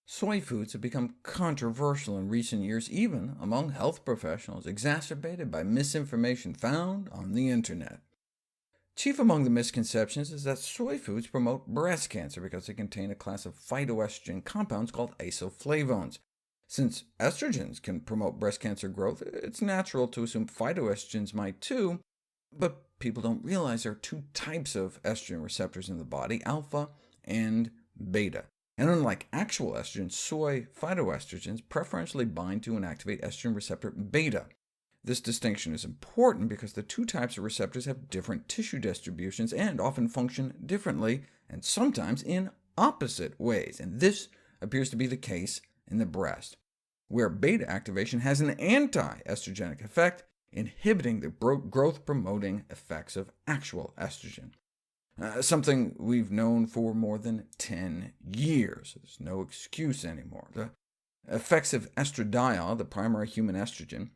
Soy foods have become controversial in recent years, even among health professionals, exacerbated by misinformation found on the internet. Chief among the misconceptions is that soy foods promote breast cancer because they contain a class of phytoestrogen compounds called isoflavones. Since estrogens can promote breast cancer growth, it's natural to assume phytoestrogens might too, but people don't realize there are two types of estrogen receptors in the body, alpha and beta. And unlike actual estrogen, soy phytoestrogens preferentially bind to and activate estrogen receptor beta. This distinction is important because the two types of receptors have different tissue distributions and often function differently, and sometimes in opposite ways, and this appears to be the case in the breast, where beta activation has an anti-estrogenic effect, inhibiting the growth-promoting effects of actual estrogen. Something we've known for more than 10 years. There's no excuse anymore. The effects of estradiol, the primary human estrogen,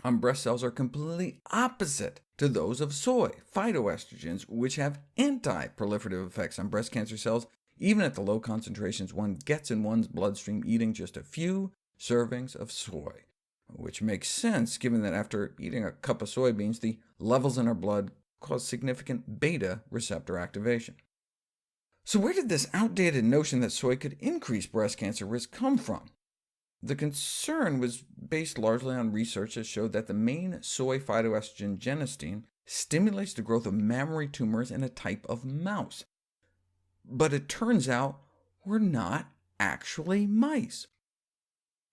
on breast cells are completely opposite to those of soy phytoestrogens, which have anti-proliferative effects on breast cancer cells, even at the low concentrations one gets in one's bloodstream eating just a few servings of soy, which makes sense given that after eating a cup of soybeans, the levels in our blood cause significant beta receptor activation. So where did this outdated notion that soy could increase breast cancer risk come from? The concern was based largely on research that showed that the main soy phytoestrogen genistein stimulates the growth of mammary tumors in a type of mouse. But it turns out we're not actually mice.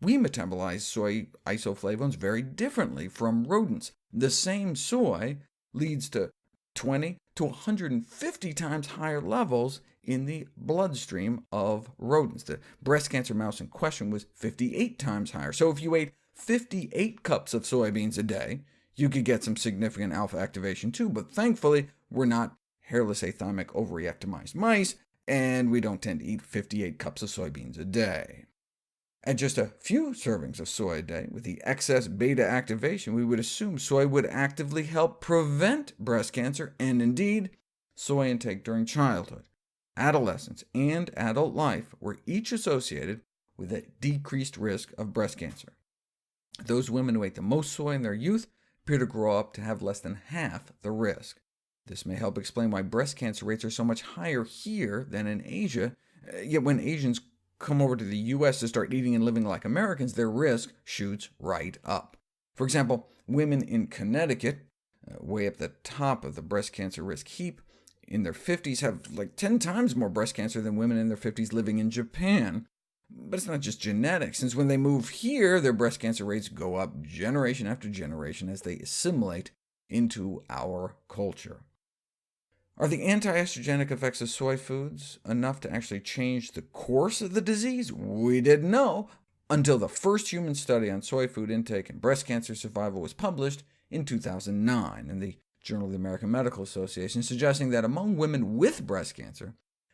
We metabolize soy isoflavones very differently from rodents. The same soy leads to 20 to 150 times higher levels in the bloodstream of rodents. The breast cancer mouse in question was 58 times higher. So if you ate 58 cups of soybeans a day, you could get some significant alpha activation too, but thankfully we're not hairless athymic overreactomized mice, and we don't tend to eat 58 cups of soybeans a day. At just a few servings of soy a day, with the excess beta activation, we would assume soy would actively help prevent breast cancer, and indeed, soy intake during childhood, adolescence, and adult life were each associated with a decreased risk of breast cancer. Those women who ate the most soy in their youth appear to grow up to have less than half the risk. This may help explain why breast cancer rates are so much higher here than in Asia, yet when Asians come over to the U.S. to start eating and living like Americans, their risk shoots right up. For example, women in Connecticut, way up the top of the breast cancer risk heap, in their 50s have like 10 times more breast cancer than women in their 50s living in Japan. But it's not just genetics, since when they move here, their breast cancer rates go up generation after generation as they assimilate into our culture. Are the anti-estrogenic effects of soy foods enough to actually change the course of the disease? We didn't know until the first human study on soy food intake and breast cancer survival was published in 2009 in the Journal of the American Medical Association, suggesting that among women with breast cancer,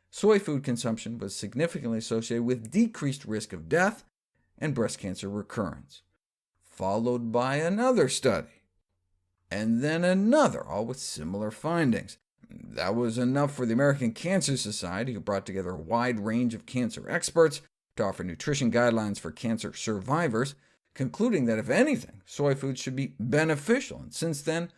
soy food consumption was significantly associated with decreased risk of death and breast cancer recurrence, followed by another study, and then another, all with similar findings. That was enough for the American Cancer Society, who brought together a wide range of cancer experts to offer nutrition guidelines for cancer survivors, concluding that if anything, soy foods should be beneficial, and since then,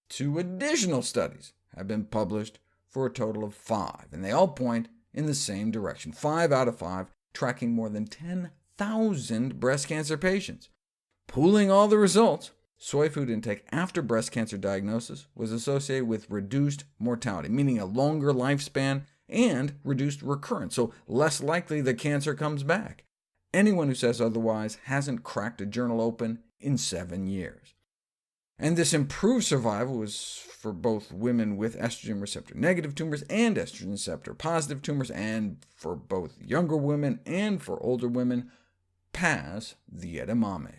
2 additional studies have been published for a total of 5, and they all point in the same direction, 5 out of 5, tracking more than 10,000 breast cancer patients. Pooling all the results, soy food intake after breast cancer diagnosis was associated with reduced mortality, meaning a longer lifespan and reduced recurrence, so less likely the cancer comes back. Anyone who says otherwise hasn't cracked a journal open in 7 years. And this improved survival was for both women with estrogen receptor-negative tumors and estrogen receptor-positive tumors, and for both younger women and for older women, past the edamame.